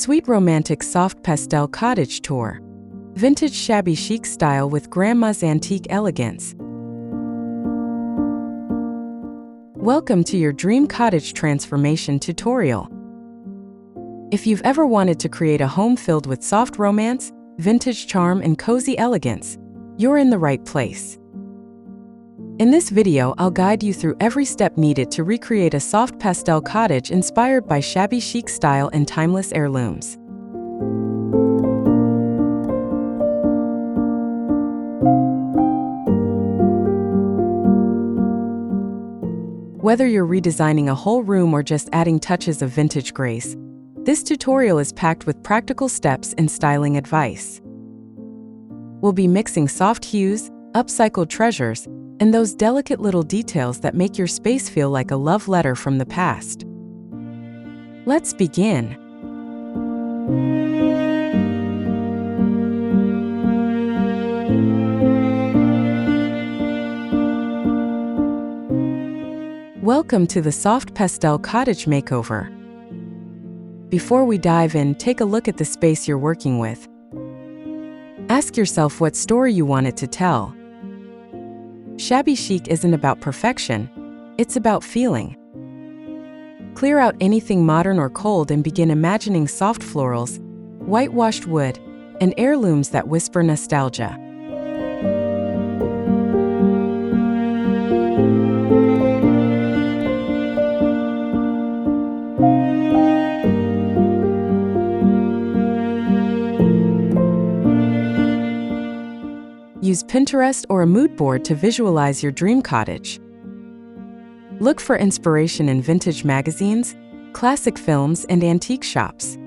Sweet romantic soft pastel cottage tour. Vintage shabby chic style with grandma's antique elegance. Welcome to your dream cottage transformation tutorial. If you've ever wanted to create a home filled with soft romance, vintage charm, and cozy elegance, you're in the right place. In this video, I'll guide you through every step needed to recreate a soft pastel cottage inspired by shabby chic style and timeless heirlooms. Whether you're redesigning a whole room or just adding touches of vintage grace, this tutorial is packed with practical steps and styling advice. We'll be mixing soft hues, upcycled treasures, and those delicate little details that make your space feel like a love letter from the past. Let's begin. Welcome to the Soft Pastel Cottage Makeover. Before we dive in, take a look at the space you're working with. Ask yourself what story you want it to tell. Shabby chic isn't about perfection, it's about feeling. Clear out anything modern or cold and begin imagining soft florals, whitewashed wood, and heirlooms that whisper nostalgia. Use Pinterest or a mood board to visualize your dream cottage. Look for inspiration in vintage magazines, classic films, and antique shops.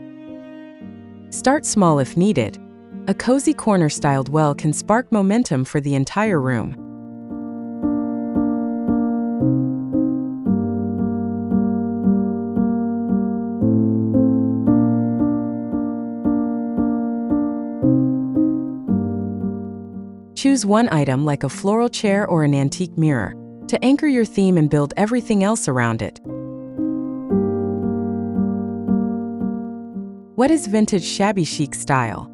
Start small if needed. A cozy corner styled well can spark momentum for the entire room. Choose one item like a floral chair or an antique mirror to anchor your theme and build everything else around it. What is vintage shabby chic style?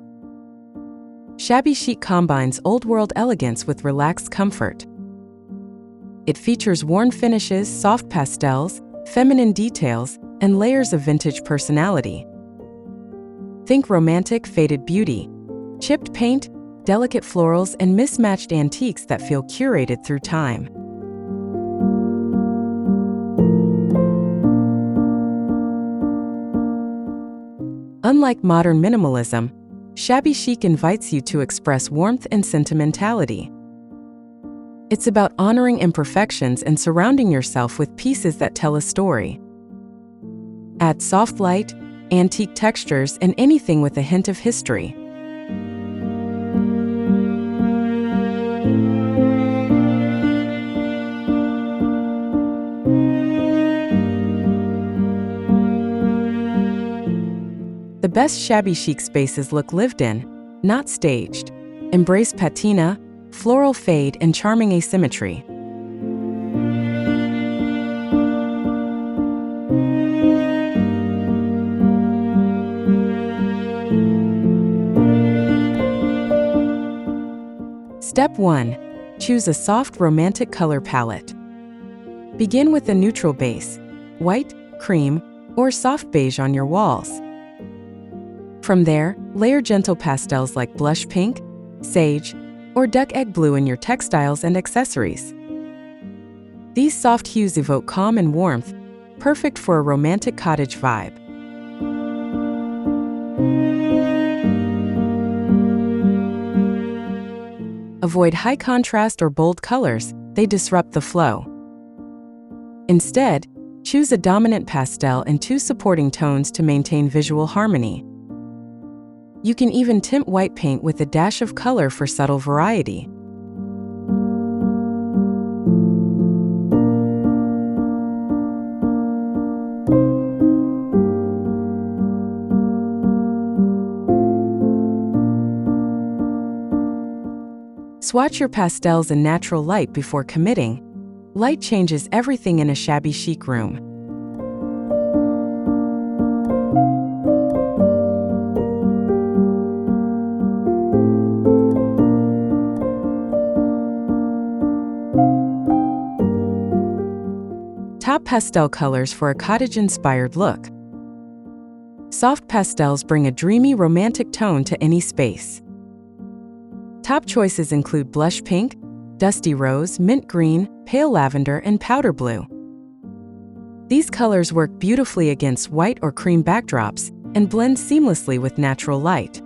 Shabby chic combines old-world elegance with relaxed comfort. It features worn finishes, soft pastels, feminine details, and layers of vintage personality. Think romantic, faded beauty, chipped paint, delicate florals, and mismatched antiques that feel curated through time. Unlike modern minimalism, shabby chic invites you to express warmth and sentimentality. It's about honoring imperfections and surrounding yourself with pieces that tell a story. Add soft light, antique textures, and anything with a hint of history. The best shabby chic spaces look lived in, not staged. Embrace patina, floral fade, and charming asymmetry. Step 1. Choose a soft, romantic color palette. Begin with a neutral base, white, cream, or soft beige on your walls. From there, layer gentle pastels like blush pink, sage, or duck egg blue in your textiles and accessories. These soft hues evoke calm and warmth, perfect for a romantic cottage vibe. Avoid high contrast or bold colors, they disrupt the flow. Instead, choose a dominant pastel and two supporting tones to maintain visual harmony. You can even tint white paint with a dash of color for subtle variety. Swatch your pastels in natural light before committing. Light changes everything in a shabby chic room. Pop pastel colors for a cottage-inspired look. Soft pastels bring a dreamy, romantic tone to any space. Top choices include blush pink, dusty rose, mint green, pale lavender, and powder blue. These colors work beautifully against white or cream backdrops and blend seamlessly with natural light.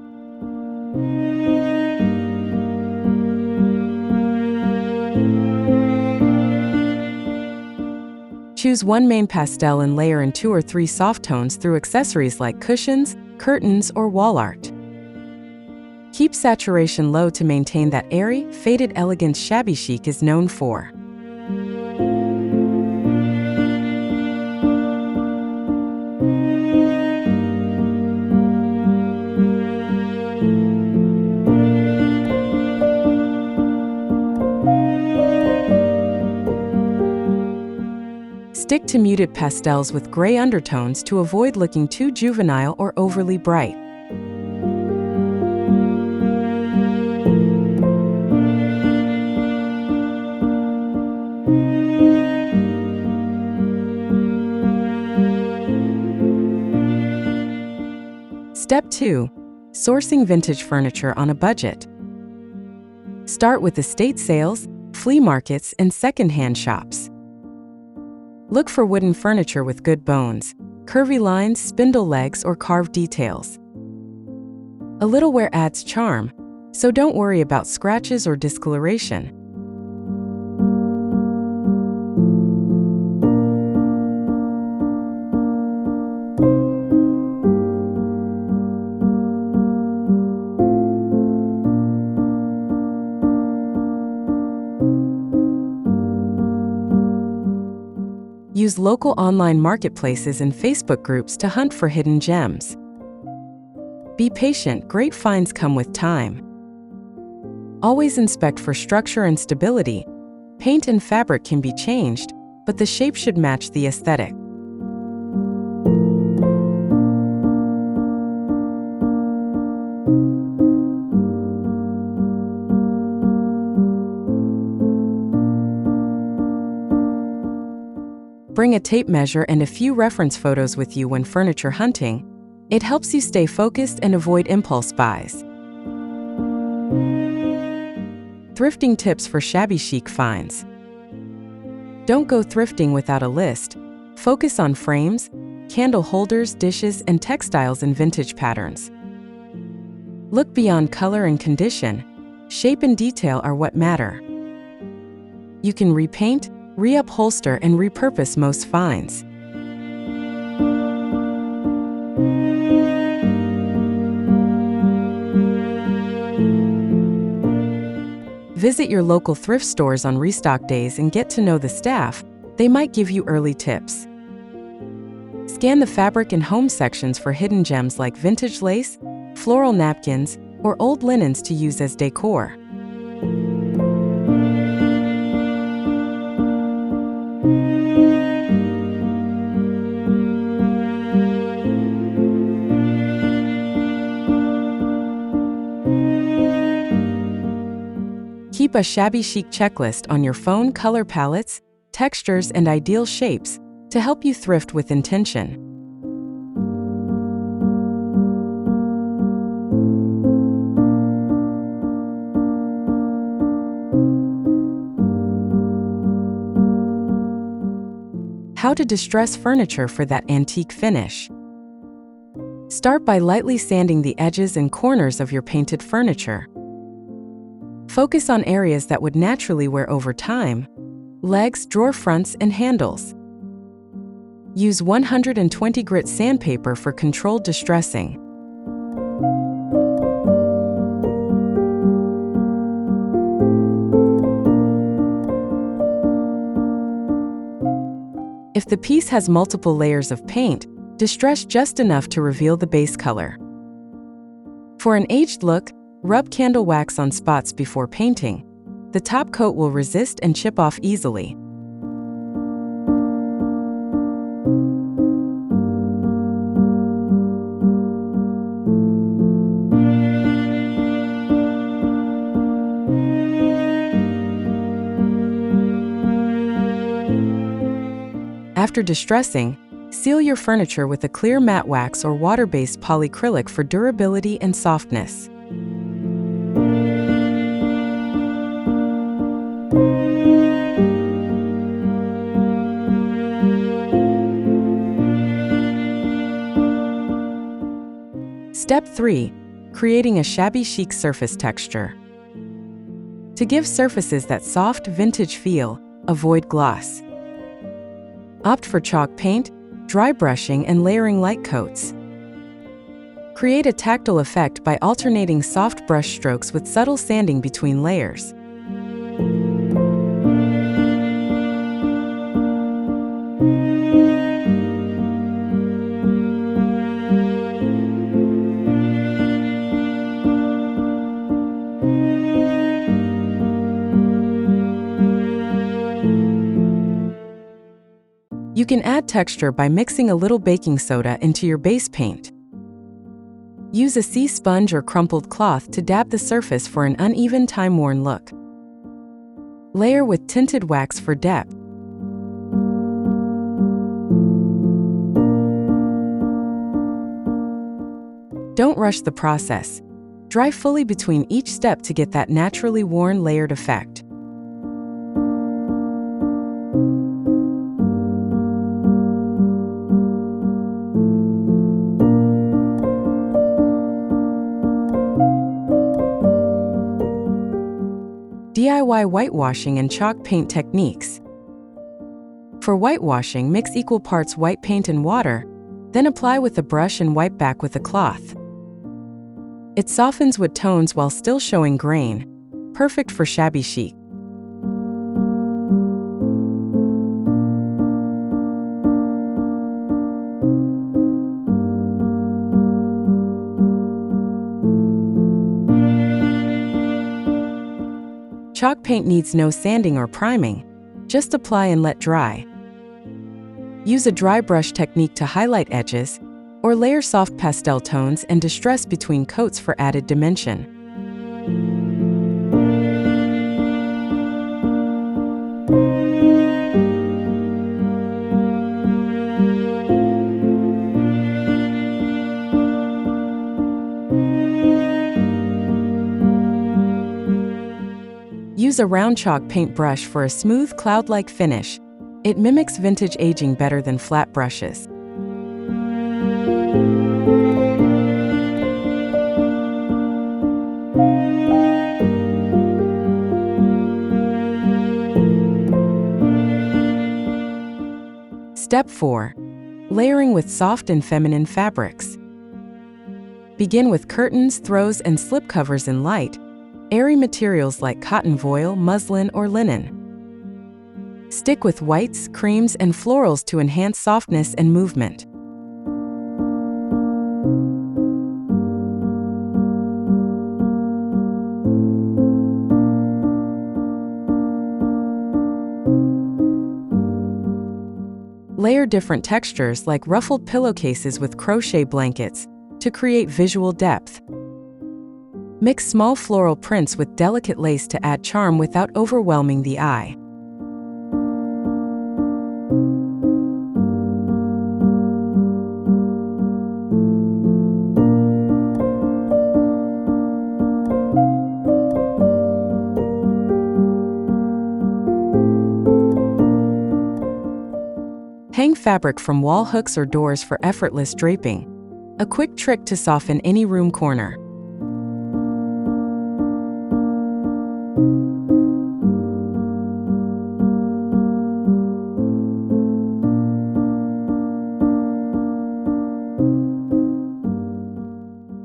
Choose one main pastel and layer in 2 or 3 soft tones through accessories like cushions, curtains, or wall art. Keep saturation low to maintain that airy, faded elegance Shabby Chic is known for. Stick to muted pastels with gray undertones to avoid looking too juvenile or overly bright. Step 2. Sourcing vintage furniture on a budget. Start with estate sales, flea markets, and second-hand shops. Look for wooden furniture with good bones, curvy lines, spindle legs, or carved details. A little wear adds charm, so don't worry about scratches or discoloration. Use local online marketplaces and Facebook groups to hunt for hidden gems. Be patient, great finds come with time. Always inspect for structure and stability. Paint and fabric can be changed, but the shape should match the aesthetic. Bring a tape measure and a few reference photos with you when furniture hunting. It helps you stay focused and avoid impulse buys. Thrifting tips for Shabby Chic finds. Don't go thrifting without a list. Focus on frames, candle holders, dishes, and textiles in vintage patterns. Look beyond color and condition. Shape and detail are what matter. You can repaint, reupholster, and repurpose most finds. Visit your local thrift stores on restock days and get to know the staff. They might give you early tips. Scan the fabric and home sections for hidden gems like vintage lace, floral napkins, or old linens to use as decor. Keep a Shabby Chic checklist on your phone, color palettes, textures, and ideal shapes to help you thrift with intention. How to distress furniture for that antique finish. Start by lightly sanding the edges and corners of your painted furniture. Focus on areas that would naturally wear over time: legs, drawer fronts, and handles. Use 120 grit sandpaper for controlled distressing. If the piece has multiple layers of paint, distress just enough to reveal the base color. For an aged look, rub candle wax on spots before painting. The top coat will resist and chip off easily. After distressing, seal your furniture with a clear matte wax or water-based polyacrylic for durability and softness. Step 3. Creating a shabby chic surface texture. To give surfaces that soft, vintage feel, avoid gloss. Opt for chalk paint, dry brushing, and layering light coats. Create a tactile effect by alternating soft brush strokes with subtle sanding between layers. You can add texture by mixing a little baking soda into your base paint. Use a sea sponge or crumpled cloth to dab the surface for an uneven, time-worn look. Layer with tinted wax for depth. Don't rush the process. Dry fully between each step to get that naturally worn, layered effect. DIY whitewashing and chalk paint techniques. For whitewashing, mix equal parts white paint and water, then apply with a brush and wipe back with a cloth. It softens wood tones while still showing grain, perfect for shabby chic. Chalk paint needs no sanding or priming, just apply and let dry. Use a dry brush technique to highlight edges, or layer soft pastel tones and distress between coats for added dimension. Use a round chalk paint brush for a smooth, cloud-like finish. It mimics vintage aging better than flat brushes. Step 4. Layering with soft and feminine fabrics. Begin with curtains, throws, and slipcovers in light, airy materials like cotton voile, muslin, or linen. Stick with whites, creams, and florals to enhance softness and movement. Layer different textures like ruffled pillowcases with crochet blankets to create visual depth. Mix small floral prints with delicate lace to add charm without overwhelming the eye. Hang fabric from wall hooks or doors for effortless draping. A quick trick to soften any room corner.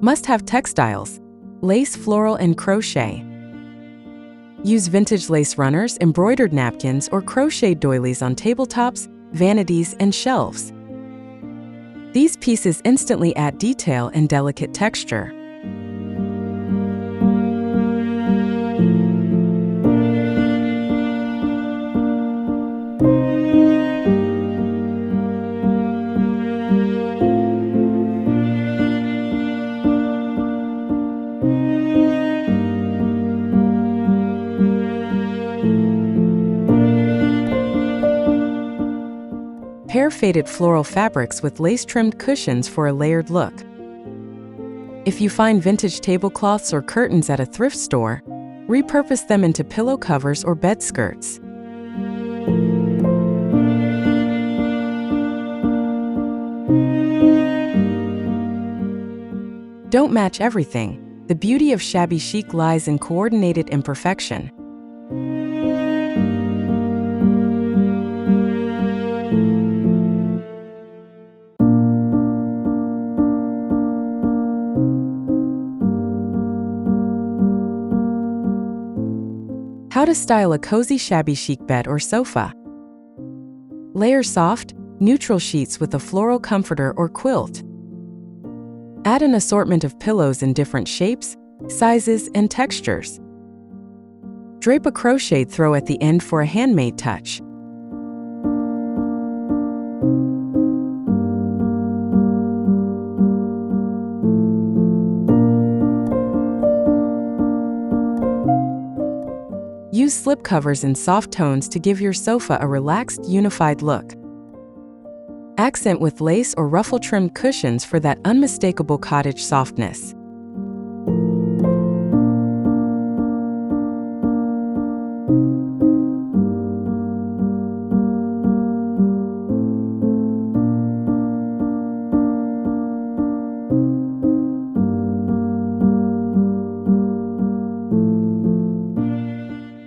Must-have textiles: lace, floral, and crochet. Use vintage lace runners, embroidered napkins, or crocheted doilies on tabletops, vanities, and shelves. These pieces instantly add detail and delicate texture. Pair faded floral fabrics with lace-trimmed cushions for a layered look. If you find vintage tablecloths or curtains at a thrift store, repurpose them into pillow covers or bed skirts. Don't match everything. The beauty of shabby chic lies in coordinated imperfection. How to style a cozy shabby chic bed or sofa. Layer soft, neutral sheets with a floral comforter or quilt. Add an assortment of pillows in different shapes, sizes, and textures. Drape a crochet throw at the end for a handmade touch. Use slipcovers in soft tones to give your sofa a relaxed, unified look. Accent with lace or ruffle-trimmed cushions for that unmistakable cottage softness.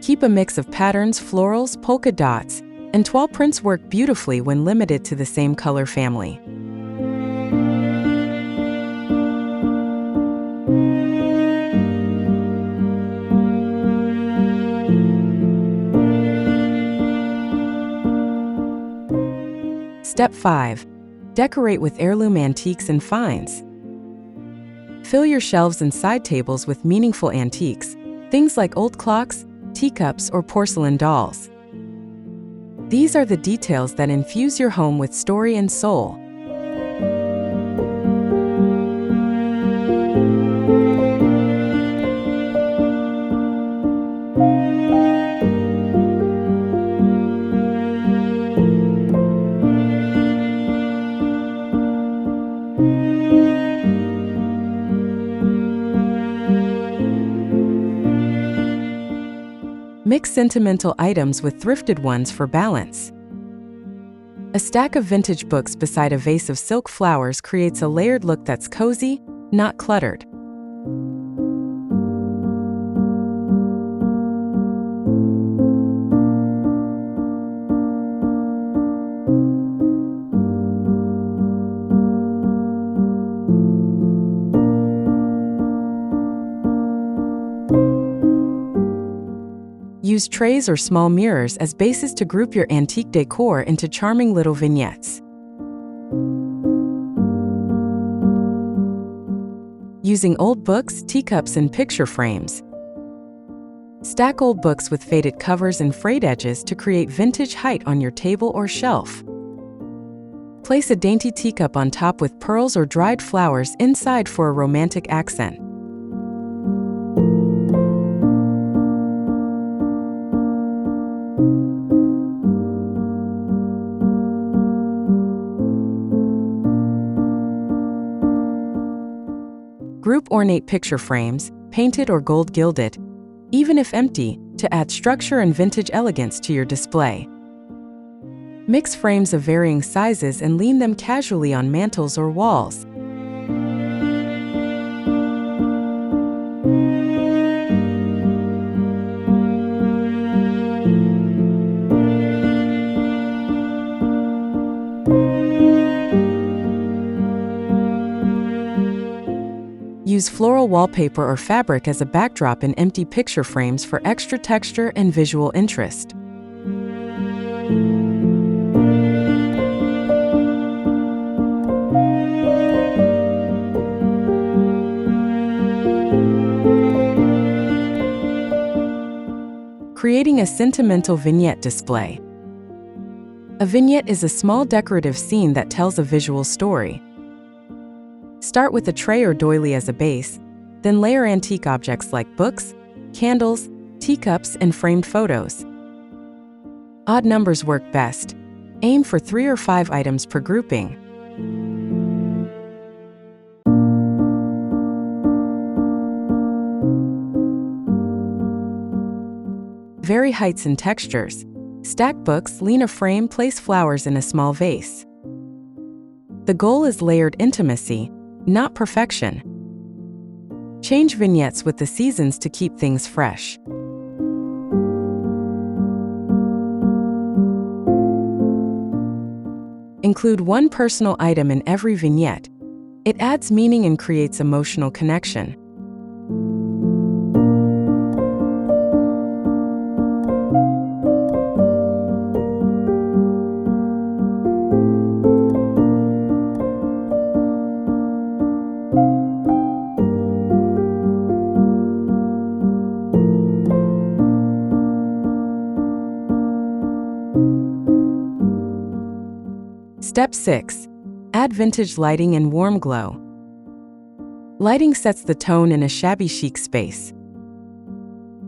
Keep a mix of patterns, florals, polka dots, and toile prints work beautifully when limited to the same color family. Step 5. Decorate with heirloom antiques and finds. Fill your shelves and side tables with meaningful antiques, things like old clocks, teacups, or porcelain dolls. These are the details that infuse your home with story and soul. Mix sentimental items with thrifted ones for balance. A stack of vintage books beside a vase of silk flowers creates a layered look that's cozy, not cluttered. Use trays or small mirrors as bases to group your antique decor into charming little vignettes. Using old books, teacups, and picture frames. Stack old books with faded covers and frayed edges to create vintage height on your table or shelf. Place a dainty teacup on top with pearls or dried flowers inside for a romantic accent. Group ornate picture frames, painted or gold gilded, even if empty, to add structure and vintage elegance to your display. Mix frames of varying sizes and lean them casually on mantels or walls. Use floral wallpaper or fabric as a backdrop in empty picture frames for extra texture and visual interest. Creating a sentimental vignette display. A vignette is a small decorative scene that tells a visual story. Start with a tray or doily as a base, then layer antique objects like books, candles, teacups, and framed photos. Odd numbers work best. Aim for 3 or 5 items per grouping. Vary heights and textures. Stack books, lean a frame, place flowers in a small vase. The goal is layered intimacy, not perfection. Change vignettes with the seasons to keep things fresh. Include one personal item in every vignette. It adds meaning and creates emotional connection. Step 6. Add vintage lighting and warm glow. Lighting sets the tone in a shabby chic space.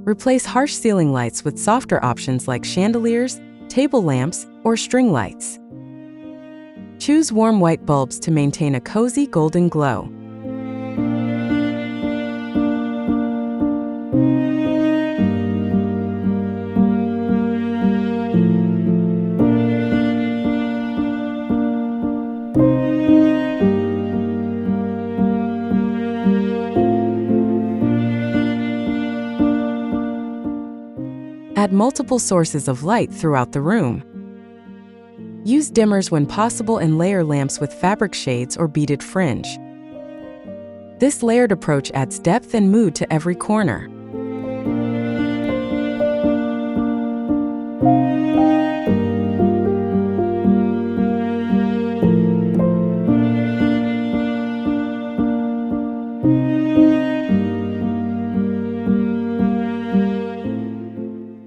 Replace harsh ceiling lights with softer options like chandeliers, table lamps, or string lights. Choose warm white bulbs to maintain a cozy golden glow. Add multiple sources of light throughout the room. Use dimmers when possible and layer lamps with fabric shades or beaded fringe. This layered approach adds depth and mood to every corner.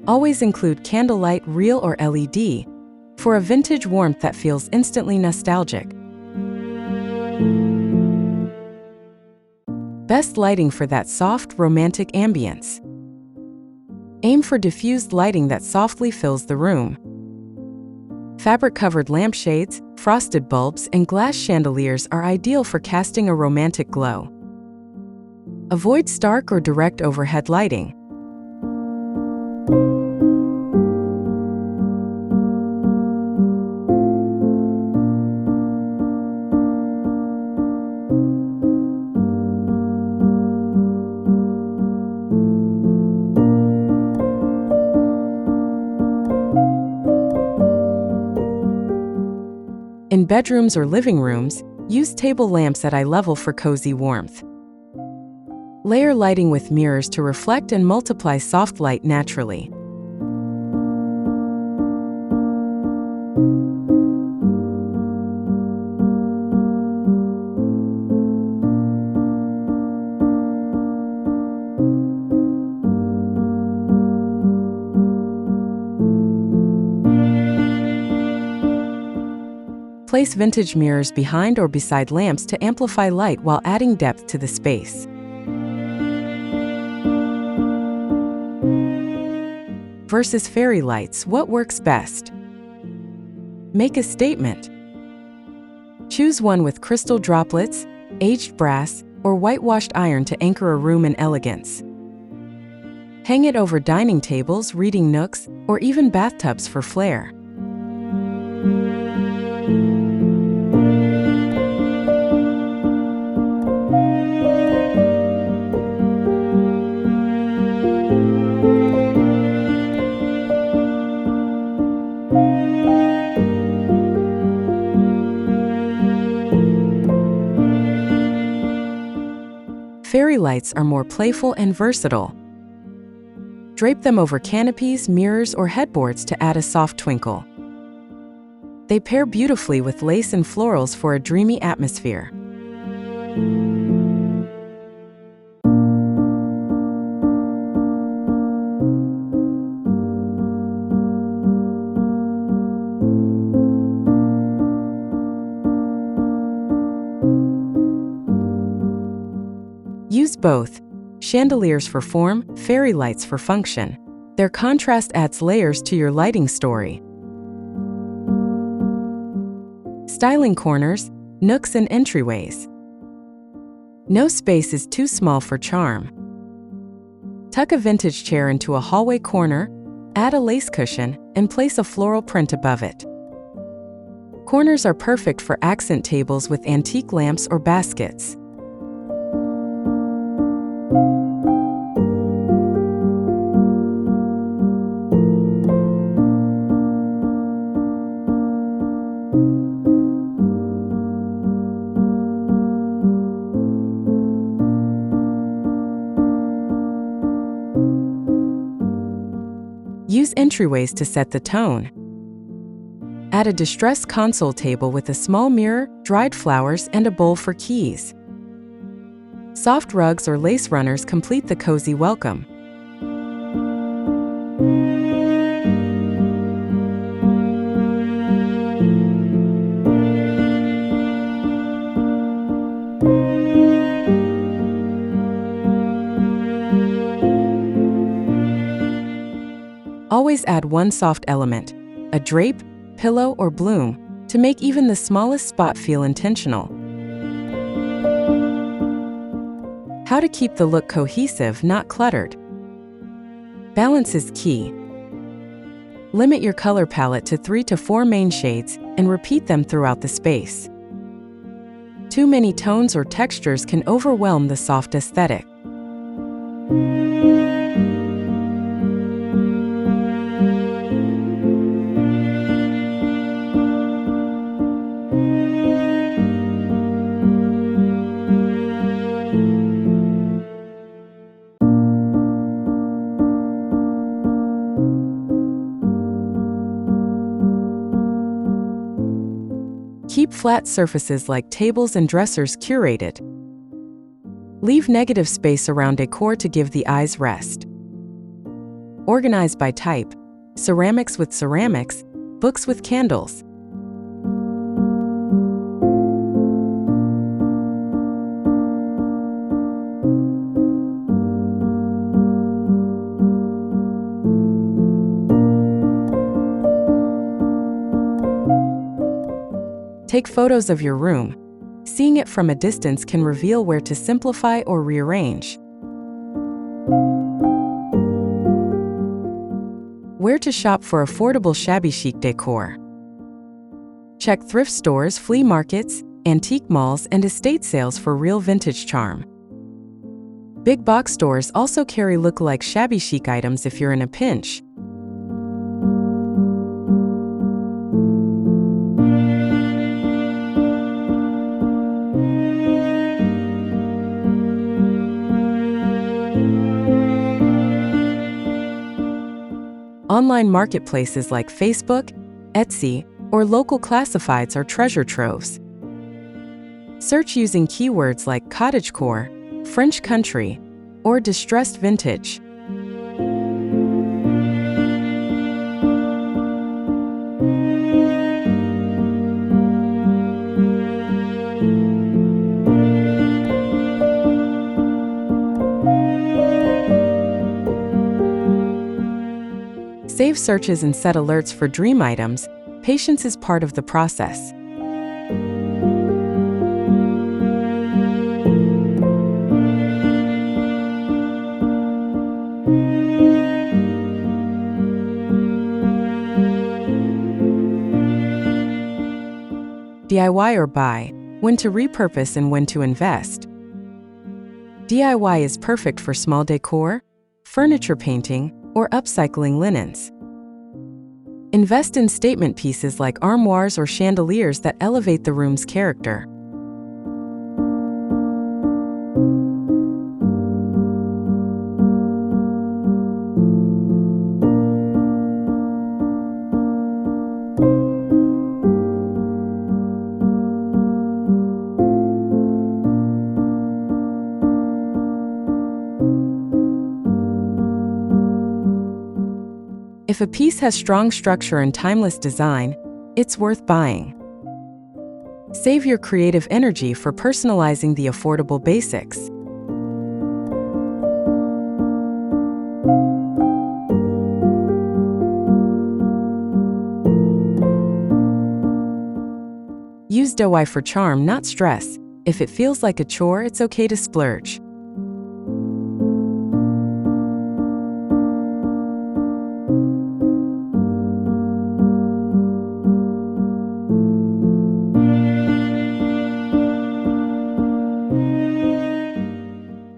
Always include candlelight, real or LED, for a vintage warmth that feels instantly nostalgic. Best lighting for that soft, romantic ambience. Aim for diffused lighting that softly fills the room. Fabric-covered lampshades, frosted bulbs, and glass chandeliers are ideal for casting a romantic glow. Avoid stark or direct overhead lighting. In bedrooms or living rooms, use table lamps at eye level for cozy warmth. Layer lighting with mirrors to reflect and multiply soft light naturally. Place vintage mirrors behind or beside lamps to amplify light while adding depth to the space. Versus fairy lights, what works best? Make a statement. Choose one with crystal droplets, aged brass, or whitewashed iron to anchor a room in elegance. Hang it over dining tables, reading nooks, or even bathtubs for flair. Fairy lights are more playful and versatile. Drape them over canopies, mirrors, or headboards to add a soft twinkle. They pair beautifully with lace and florals for a dreamy atmosphere. Use both, chandeliers for form, fairy lights for function. Their contrast adds layers to your lighting story. Styling corners, nooks and entryways. No space is too small for charm. Tuck a vintage chair into a hallway corner, add a lace cushion, and place a floral print above it. Corners are perfect for accent tables with antique lamps or baskets. Use entryways to set the tone. Add a distressed console table with a small mirror, dried flowers, and a bowl for keys. Soft rugs or lace runners complete the cozy welcome. Always add one soft element, a drape, pillow, or bloom, to make even the smallest spot feel intentional. How to keep the look cohesive, not cluttered. Balance is key. Limit your color palette to 3 to 4 main shades and repeat them throughout the space. Too many tones or textures can overwhelm the soft aesthetic. Keep flat surfaces like tables and dressers curated. Leave negative space around decor to give the eyes rest. Organize by type: ceramics with ceramics, books with candles. Take photos of your room. Seeing it from a distance can reveal where to simplify or rearrange. Where to shop for affordable shabby chic decor. Check thrift stores, flea markets, antique malls, and estate sales for real vintage charm. Big box stores also carry look-alike shabby chic items if you're in a pinch. Online marketplaces like Facebook, Etsy, or local classifieds are treasure troves. Search using keywords like Cottagecore, French country, or distressed vintage. Save searches and set alerts for dream items. Patience is part of the process. DIY or buy: when to repurpose and when to invest. DIY is perfect for small decor, furniture painting, or upcycling linens. Invest in statement pieces like armoires or chandeliers that elevate the room's character. If a piece has strong structure and timeless design, it's worth buying. Save your creative energy for personalizing the affordable basics. Use DIY for charm, not stress. If it feels like a chore, it's okay to splurge.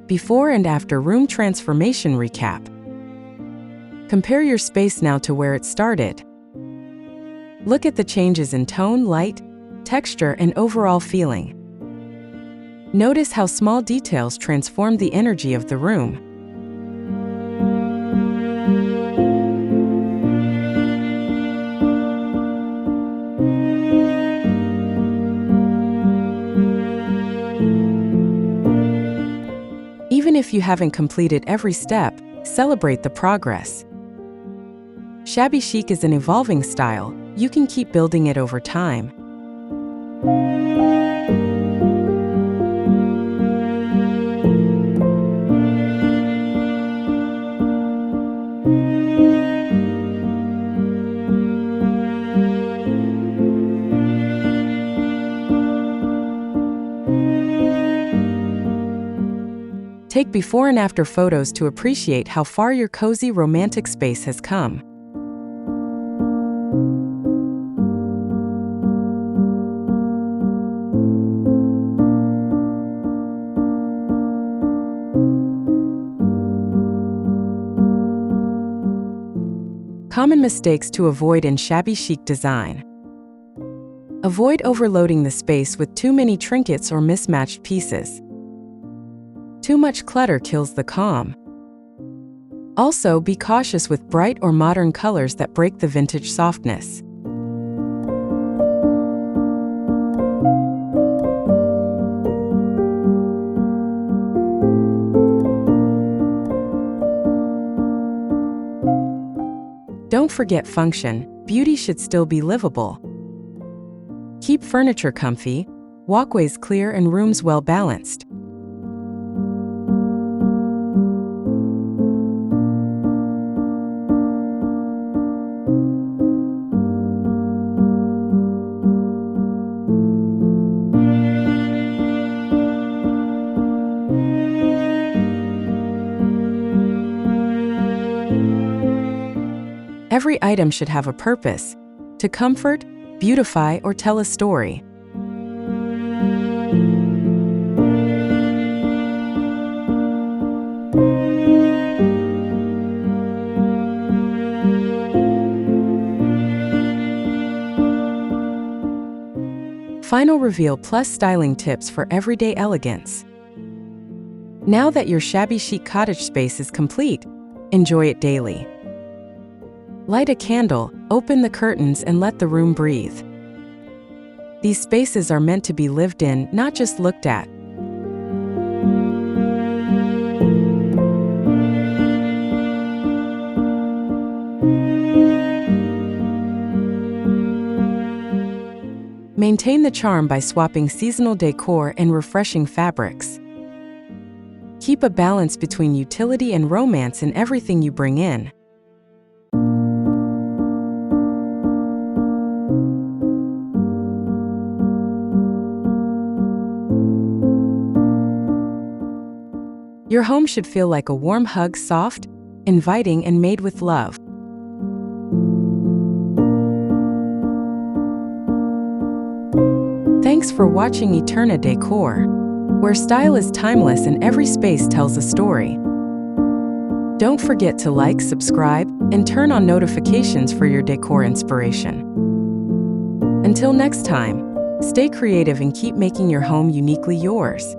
Before and after room transformation recap. Compare your space now to where it started. Look at the changes in tone, light, texture, and overall feeling. Notice how small details transform the energy of the room. Even if you haven't completed every step, celebrate the progress. Shabby chic is an evolving style. You can keep building it over time. Take before and after photos to appreciate how far your cozy, romantic space has come. Common mistakes to avoid in shabby chic design. Avoid overloading the space with too many trinkets or mismatched pieces. Too much clutter kills the calm. Also, be cautious with bright or modern colors that break the vintage softness. Don't forget function. Beauty should still be livable. Keep furniture comfy, walkways clear, and rooms well balanced. Every item should have a purpose: to comfort, beautify, or tell a story. Final reveal plus styling tips for everyday elegance. Now that your shabby chic cottage space is complete, enjoy it daily. Light a candle, open the curtains, and let the room breathe. These spaces are meant to be lived in, not just looked at. Maintain the charm by swapping seasonal decor and refreshing fabrics. Keep a balance between utility and romance in everything you bring in. Your home should feel like a warm hug, soft, inviting, and made with love. Thanks for watching Eternal Decor, where style is timeless and every space tells a story. Don't forget to like, subscribe, and turn on notifications for your decor inspiration. Until next time, stay creative and keep making your home uniquely yours.